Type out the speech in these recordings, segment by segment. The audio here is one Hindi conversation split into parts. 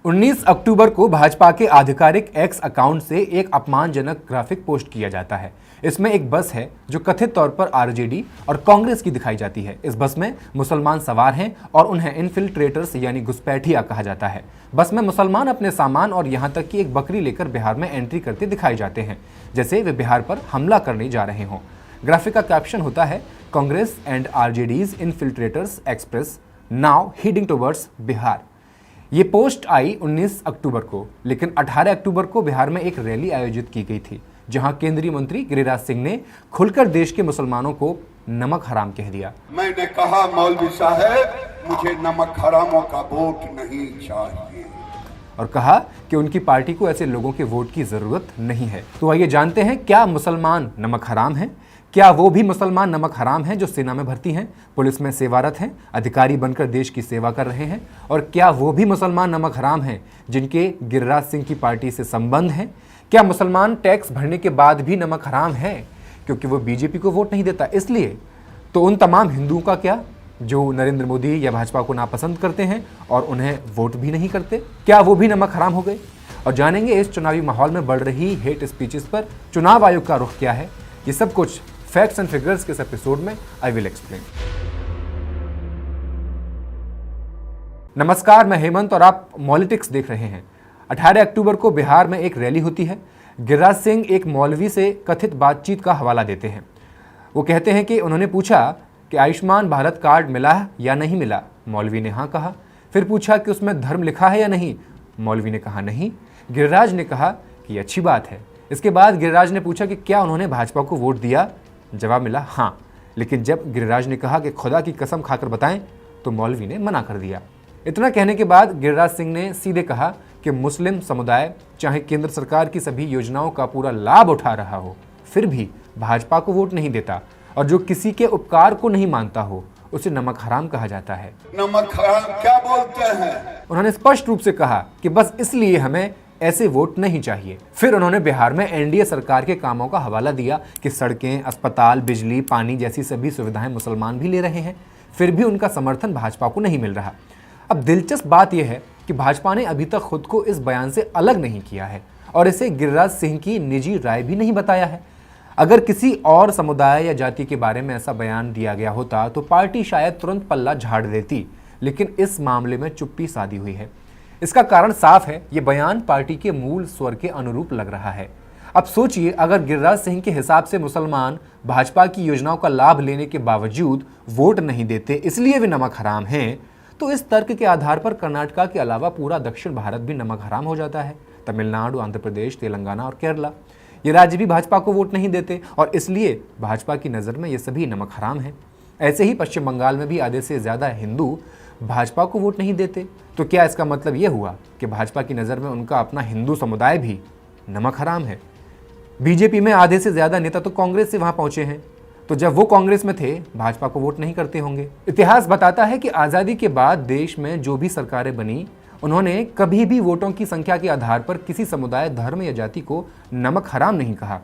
19 अक्टूबर को भाजपा के आधिकारिक एक्स अकाउंट से एक अपमानजनक ग्राफिक पोस्ट किया जाता है। इसमें एक बस है जो कथित तौर पर आरजेडी और कांग्रेस की दिखाई जाती है। इस बस में मुसलमान सवार हैं और उन्हें इन्फिल्ट्रेटर्स यानी घुसपैठिया कहा जाता है। बस में मुसलमान अपने सामान और यहां तक कि एक बकरी लेकर बिहार में एंट्री करते दिखाई जाते हैं, जैसे वे बिहार पर हमला करने जा रहे हों। ग्राफिक का कैप्शन होता है, Congress and RJD's infiltrators express now heading towards Bihar. ये पोस्ट आई 19 अक्टूबर को, लेकिन 18 अक्टूबर को बिहार में एक रैली आयोजित की गई थी, जहां केंद्रीय मंत्री गिरिराज सिंह ने खुलकर देश के मुसलमानों को नमक हराम कह दिया। मैंने कहा मौलवी साहब, मुझे नमक हरामों का वोट नहीं चाहिए, और कहा कि उनकी पार्टी को ऐसे लोगों के वोट की जरूरत नहीं है। तो आइए जानते हैं, क्या मुसलमान नमक हराम हैं? क्या वो भी मुसलमान नमक हराम हैं जो सेना में भर्ती हैं, पुलिस में सेवारत हैं, अधिकारी बनकर देश की सेवा कर रहे हैं? और क्या वो भी मुसलमान नमक हराम हैं जिनके गिरिराज सिंह की पार्टी से संबंध हैं? क्या मुसलमान टैक्स भरने के बाद भी नमक हराम है क्योंकि वो बीजेपी को वोट नहीं देता इसलिए? तो उन तमाम हिंदुओं का क्या जो नरेंद्र मोदी या भाजपा को नापसंद करते हैं और उन्हें वोट भी नहीं करते? क्या वो भी नमक हराम हो गए? और जानेंगे इस चुनावी माहौल में बढ़ रही हेट स्पीचेस पर चुनाव आयोग का रुख क्या है। ये सब कुछ फैक्ट्स एंड फिगर्स के इस एपिसोड में आई विल एक्सप्लेन। नमस्कार, मैं हेमंत और आप मॉलिटिक्स देख रहे हैं। 18 अक्टूबर को बिहार में एक रैली होती है। गिरिराज सिंह एक मौलवी से कथित बातचीत का हवाला देते हैं। वो कहते हैं कि उन्होंने पूछा कि आयुष्मान भारत कार्ड मिला या नहीं मिला। मौलवी ने हाँ कहा। फिर पूछा कि उसमें धर्म लिखा है या नहीं। मौलवी ने कहा नहीं। गिरिराज ने कहा कि अच्छी बात है। इसके बाद गिरिराज ने पूछा कि क्या उन्होंने भाजपा को वोट दिया। जवाब मिला हाँ। लेकिन जब गिरिराज ने कहा कि खुदा की कसम खाकर बताएं, तो मौलवी ने मना कर दिया। इतना कहने के बाद गिरिराज सिंह ने सीधे कहा कि मुस्लिम समुदाय चाहे केंद्र सरकार की सभी योजनाओं का पूरा लाभ उठा रहा हो, फिर भी भाजपा को वोट नहीं देता, और जो किसी के उपकार को नहीं मानता हो उसे नमक हराम कहा जाता है। नमक हराम क्या बोलते हैं? उन्होंने स्पष्ट रूप से कहा कि बस इसलिए हमें ऐसे वोट नहीं चाहिए। फिर उन्होंने बिहार में एनडीए सरकार के कामों का हवाला दिया कि सड़कें, अस्पताल, बिजली, पानी जैसी सभी सुविधाएं मुसलमान भी ले रहे हैं, फिर भी उनका समर्थन भाजपा को नहीं मिल रहा। अब दिलचस्प बात यह है कि भाजपा ने अभी तक खुद को इस बयान से अलग नहीं किया है और इसे गिरिराज सिंह की निजी राय भी नहीं बताया है। अगर किसी और समुदाय या जाति के बारे में ऐसा बयान दिया गया होता तो पार्टी शायद तुरंत पल्ला झाड़ देती, लेकिन इस मामले में चुप्पी साधी हुई है। इसका कारण साफ है, ये बयान पार्टी के मूल स्वर के अनुरूप लग रहा है। अब सोचिए, अगर गिरिराज सिंह के हिसाब से मुसलमान भाजपा की योजनाओं का लाभ लेने के बावजूद वोट नहीं देते इसलिए वे नमक हराम हैं, तो इस तर्क के आधार पर कर्नाटक के अलावा पूरा दक्षिण भारत भी नमक हराम हो जाता है। तमिलनाडु, आंध्र प्रदेश, तेलंगाना और केरला, ये राज्य भी भाजपा को वोट नहीं देते और इसलिए भाजपा की नज़र में ये सभी नमक हराम हैं। ऐसे ही पश्चिम बंगाल में भी आधे से ज़्यादा हिंदू भाजपा को वोट नहीं देते। तो क्या इसका मतलब यह हुआ कि भाजपा की नज़र में उनका अपना हिंदू समुदाय भी नमक हराम है? बीजेपी में आधे से ज़्यादा नेता तो कांग्रेस से वहाँ पहुँचे हैं, तो जब वो कांग्रेस में थे भाजपा को वोट नहीं करते होंगे। इतिहास बताता है कि आज़ादी के बाद देश में जो भी सरकारें बनी, उन्होंने कभी भी वोटों की संख्या के आधार पर किसी समुदाय, धर्म या जाति को नमक हराम नहीं कहा।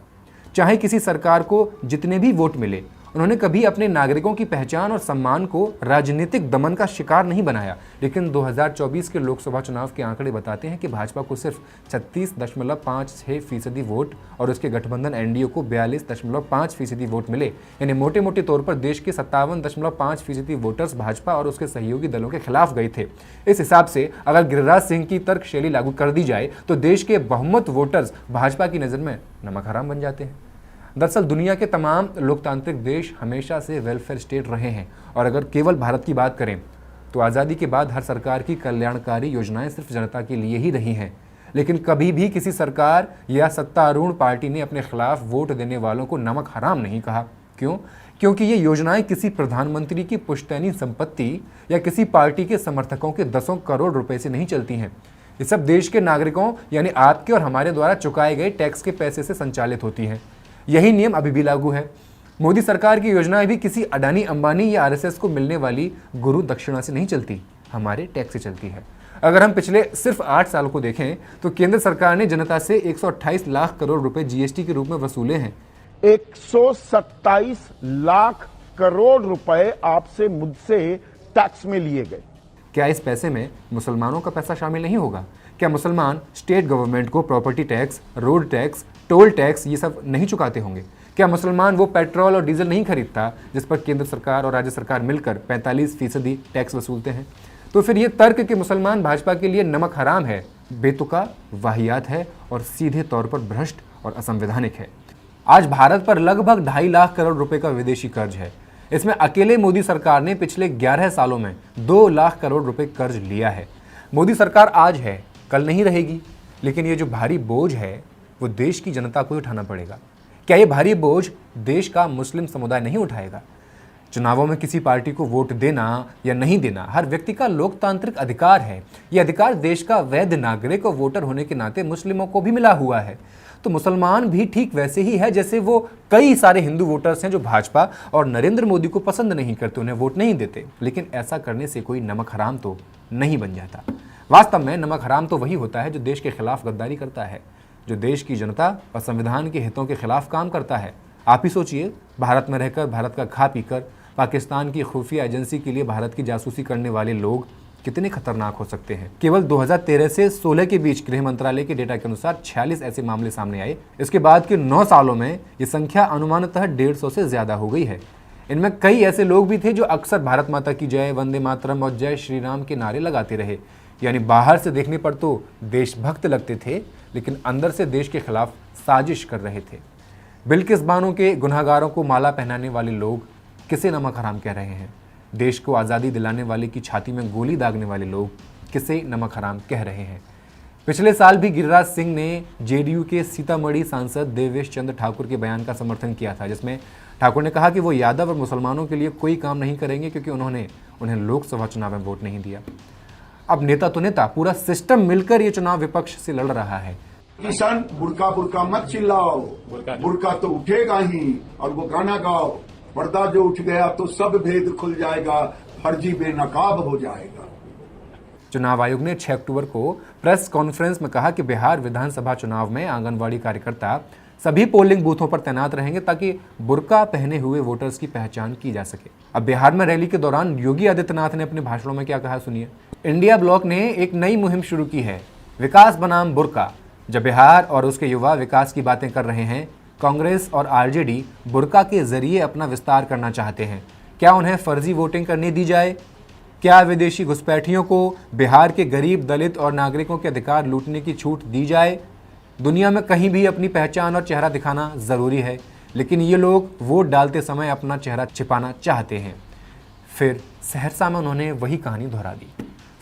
चाहे किसी सरकार को जितने भी वोट मिले, उन्होंने कभी अपने नागरिकों की पहचान और सम्मान को राजनीतिक दमन का शिकार नहीं बनाया। लेकिन 2024 के लोकसभा चुनाव के आंकड़े बताते हैं कि भाजपा को सिर्फ 36.56% वोट और उसके गठबंधन एनडीए को 42.5% वोट मिले। यानी मोटे मोटे तौर पर देश के 57.5% वोटर्स भाजपा और उसके सहयोगी दलों के खिलाफ गए थे। इस हिसाब से अगर गिरिराज सिंह की तर्क शैली लागू कर दी जाए तो देश के बहुमत वोटर्स भाजपा की नज़र में नमक हराम बन जाते हैं। दरअसल दुनिया के तमाम लोकतांत्रिक देश हमेशा से वेलफेयर स्टेट रहे हैं, और अगर केवल भारत की बात करें तो आज़ादी के बाद हर सरकार की कल्याणकारी योजनाएं सिर्फ जनता के लिए ही रही हैं। लेकिन कभी भी किसी सरकार या सत्तारूढ़ पार्टी ने अपने खिलाफ वोट देने वालों को नमक हराम नहीं कहा। क्यों? क्योंकि ये योजनाएं किसी प्रधानमंत्री की पुश्तैनी संपत्ति या किसी पार्टी के समर्थकों के 10 करोड़ रुपए से नहीं चलती हैं। ये सब देश के नागरिकों यानी आपके और हमारे द्वारा चुकाए गए टैक्स के पैसे से संचालित होती हैं। यही नियम अभी भी लागू है। मोदी सरकार की योजनाएं भी किसी अडानी, अंबानी या आरएसएस को मिलने वाली गुरु दक्षिणा से नहीं चलती, हमारे टैक्स से चलती है। अगर हम पिछले सिर्फ 8 साल को देखें तो केंद्र सरकार ने जनता से 128 लाख करोड़ रुपए जीएसटी के रूप में वसूले हैं। 127 लाख करोड़ रुपए आपसे, मुझसे टैक्स में लिए गए। क्या इस पैसे में मुसलमानों का पैसा शामिल नहीं होगा? क्या मुसलमान स्टेट गवर्नमेंट को property tax, road tax, toll tax ये सब नहीं चुकाते होंगे? क्या मुसलमान वो पेट्रोल और डीजल नहीं खरीदता जिस पर केंद्र सरकार और राज्य सरकार मिलकर 45% टैक्स वसूलते हैं? तो फिर ये तर्क कि मुसलमान भाजपा के लिए नमक हराम है बेतुका, वाहियात है और सीधे तौर पर भ्रष्ट और असंवैधानिक है। आज भारत पर लगभग 2.5 लाख करोड़ रुपए का विदेशी कर्ज है। इसमें अकेले मोदी सरकार ने पिछले 11 सालों में 2 लाख करोड़ रुपए कर्ज लिया है। मोदी सरकार आज है, कल नहीं रहेगी, लेकिन ये जो भारी बोझ है वो देश की जनता को ही उठाना पड़ेगा। क्या ये भारी बोझ देश का मुस्लिम समुदाय नहीं उठाएगा? चुनावों में किसी पार्टी को वोट देना या नहीं देना हर व्यक्ति का लोकतांत्रिक अधिकार है। ये अधिकार देश का वैध नागरिक और वोटर होने के नाते मुस्लिमों को भी मिला हुआ है। तो मुसलमान भी ठीक वैसे ही है जैसे वो कई सारे हिंदू वोटर्स हैं जो भाजपा और नरेंद्र मोदी को पसंद नहीं करते, उन्हें वोट नहीं देते। लेकिन ऐसा करने से कोई नमक हराम तो नहीं बन जाता। वास्तव में नमक हराम तो वही होता है जो देश के खिलाफ गद्दारी करता है, जो देश की जनता और संविधान के हितों के खिलाफ काम करता है। आप ही सोचिए, भारत में रहकर भारत का खा पीकर पाकिस्तान की खुफिया एजेंसी के लिए भारत की जासूसी करने वाले लोग कितने खतरनाक हो सकते हैं। केवल 2013 से 16 के बीच गृह मंत्रालय के डेटा के अनुसार 46 ऐसे मामले सामने आए। इसके बाद के 9 सालों में ये संख्या अनुमानतः 150 से ज्यादा हो गई है। इनमें कई ऐसे लोग भी थे जो अक्सर भारत माता की जय, वंदे मातरम और जय श्री राम के नारे लगाते रहे। यानी बाहर से देखने पर तो देशभक्त लगते थे, लेकिन अंदर से देश के खिलाफ साजिश कर रहे थे। बिल्किस बानो के गुनहगारों को माला पहनाने वाले लोग किसे नमक हराम कह रहे हैं? देश को आज़ादी दिलाने वाले की छाती में गोली दागने वाले लोग किसे नमक हराम कह रहे हैं? पिछले साल भी गिरिराज सिंह ने जेडीयू के सीतामढ़ी सांसद देवेश चंद्र ठाकुर के बयान का समर्थन किया था, जिसमें ठाकुर ने कहा कि वो यादव और मुसलमानों के लिए कोई काम नहीं करेंगे क्योंकि उन्होंने उन्हें लोकसभा चुनाव में वोट नहीं दिया। अब नेता तो नेता, पूरा सिस्टम मिलकर ये चुनाव विपक्ष से लड़ रहा है। किसान बुरका बुरका मत चिल्लाओ, बुरका तो उठेगा ही, और वो गाना गाओ, पर्दा जो उठ गया तो सब भेद खुल जाएगा, फर्जी बेनकाब हो जाएगा। चुनाव आयोग ने 6 अक्टूबर को प्रेस कॉन्फ्रेंस में कहा कि बिहार विधानसभा चुनाव में आंगनवाड़ी कार्यकर्ता सभी पोलिंग बूथों पर तैनात रहेंगे ताकि बुर्का पहने हुए वोटर्स की पहचान की जा सके। अब बिहार में रैली के दौरान योगी आदित्यनाथ ने अपने भाषणों में क्या कहा, सुनिए। इंडिया ब्लॉक ने एक नई मुहिम शुरू की है, विकास बनाम बुर्का। जब बिहार और उसके युवा विकास की बातें कर रहे हैं, कांग्रेस और आरजेडी बुर्का के जरिए अपना विस्तार करना चाहते हैं। क्या उन्हें फर्जी वोटिंग करने दी जाए? क्या विदेशी घुसपैठियों को बिहार के गरीब, दलित और नागरिकों के अधिकार लूटने की छूट दी जाए? दुनिया में कहीं भी अपनी पहचान और चेहरा दिखाना ज़रूरी है, लेकिन ये लोग वोट डालते समय अपना चेहरा छिपाना चाहते हैं। फिर सहरसा में उन्होंने वही कहानी दोहरा दी।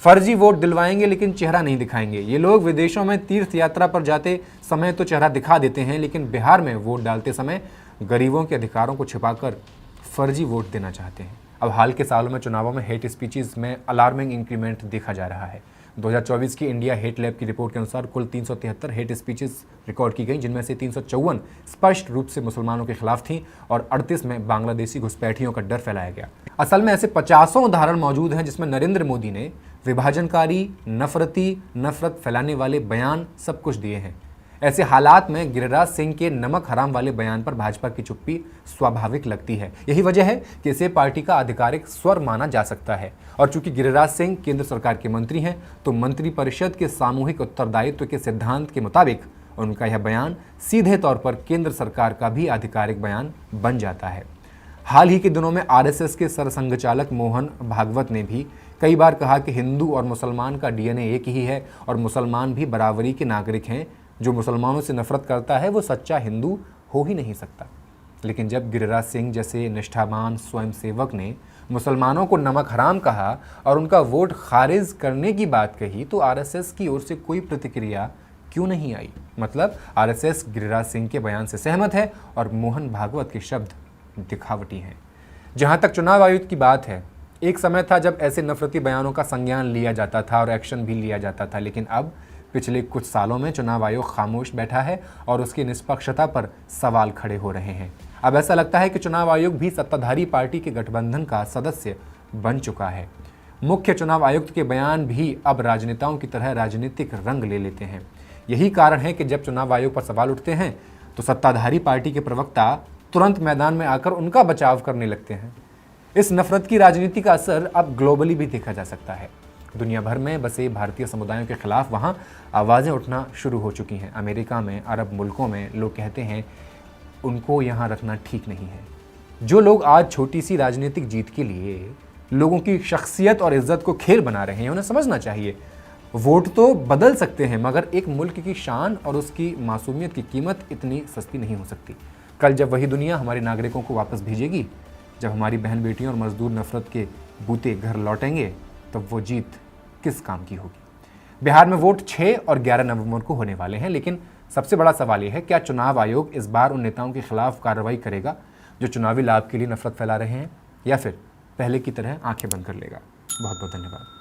फर्जी वोट दिलवाएंगे लेकिन चेहरा नहीं दिखाएंगे। ये लोग विदेशों में तीर्थ यात्रा पर जाते समय तो चेहरा दिखा देते हैं, लेकिन बिहार में वोट डालते समय गरीबों के अधिकारों को छिपाकर फर्जी वोट देना चाहते हैं। अब हाल के सालों में चुनावों में हेट स्पीचेस में अलार्मिंग इंक्रीमेंट देखा जा रहा है। 2024 की इंडिया हेट लैब की रिपोर्ट के अनुसार कुल 373 हेट स्पीचेस रिकॉर्ड की गई, जिनमें से 354 स्पष्ट रूप से मुसलमानों के खिलाफ थीं और 38 में बांग्लादेशी घुसपैठियों का डर फैलाया गया। असल में ऐसे 50 उदाहरण मौजूद हैं जिसमें नरेंद्र मोदी ने विभाजनकारी, नफरत फैलाने वाले बयान सब कुछ दिए हैं। ऐसे हालात में गिरिराज सिंह के नमक हराम वाले बयान पर भाजपा की चुप्पी स्वाभाविक लगती है। यही वजह है कि इसे पार्टी का आधिकारिक स्वर माना जा सकता है। और चूंकि गिरिराज सिंह केंद्र सरकार के मंत्री हैं, तो मंत्रिपरिषद के सामूहिक उत्तरदायित्व के सिद्धांत के मुताबिक उनका यह बयान सीधे तौर पर केंद्र सरकार का भी आधिकारिक बयान बन जाता है। हाल ही के दिनों में आरएसएस के सरसंघचालक मोहन भागवत ने भी कई बार कहा कि हिंदू और मुसलमान का डीएनए एक ही है और मुसलमान भी बराबरी के नागरिक हैं। जो मुसलमानों से नफरत करता है वो सच्चा हिंदू हो ही नहीं सकता। लेकिन जब गिरिराज सिंह जैसे निष्ठावान स्वयंसेवक ने मुसलमानों को नमक हराम कहा और उनका वोट खारिज करने की बात कही, तो आरएसएस की ओर से कोई प्रतिक्रिया क्यों नहीं आई? मतलब आरएसएस गिरिराज सिंह के बयान से सहमत है और मोहन भागवत के शब्द दिखावटी हैं। जहां तक चुनाव आयोग की बात है, एक समय था जब ऐसे नफरती बयानों का संज्ञान लिया जाता था और एक्शन भी लिया जाता था, लेकिन अब पिछले कुछ सालों में चुनाव आयोग खामोश बैठा है और उसकी निष्पक्षता पर सवाल खड़े हो रहे हैं। अब ऐसा लगता है कि चुनाव आयोग भी सत्ताधारी पार्टी के गठबंधन का सदस्य बन चुका है। मुख्य चुनाव आयुक्त के बयान भी अब राजनेताओं की तरह राजनीतिक रंग ले लेते हैं। यही कारण है कि जब चुनाव आयोग पर सवाल उठते हैं तो सत्ताधारी पार्टी के प्रवक्ता तुरंत मैदान में आकर उनका बचाव करने लगते हैं। इस नफरत की राजनीति का असर अब ग्लोबली भी देखा जा सकता है। दुनिया भर में बसे भारतीय समुदायों के खिलाफ वहाँ आवाज़ें उठना शुरू हो चुकी हैं। अमेरिका में, अरब मुल्कों में लोग कहते हैं उनको यहाँ रखना ठीक नहीं है। जो लोग आज छोटी सी राजनीतिक जीत के लिए लोगों की शख्सियत और इज्जत को खेल बना रहे हैं, उन्हें समझना चाहिए वोट तो बदल सकते हैं, मगर एक मुल्क की शान और उसकी मासूमियत की कीमत इतनी सस्ती नहीं हो सकती। कल जब वही दुनिया हमारे नागरिकों को वापस भेजेगी, जब हमारी बहन बेटियों और मजदूर नफरत के बूते घर लौटेंगे, तब वो जीत किस काम की होगी। बिहार में वोट 6 और 11 नवंबर को होने वाले हैं, लेकिन सबसे बड़ा सवाल यह है क्या चुनाव आयोग इस बार उन नेताओं के खिलाफ कार्रवाई करेगा जो चुनावी लाभ के लिए नफरत फैला रहे हैं, या फिर पहले की तरह आंखें बंद कर लेगा। बहुत बहुत धन्यवाद।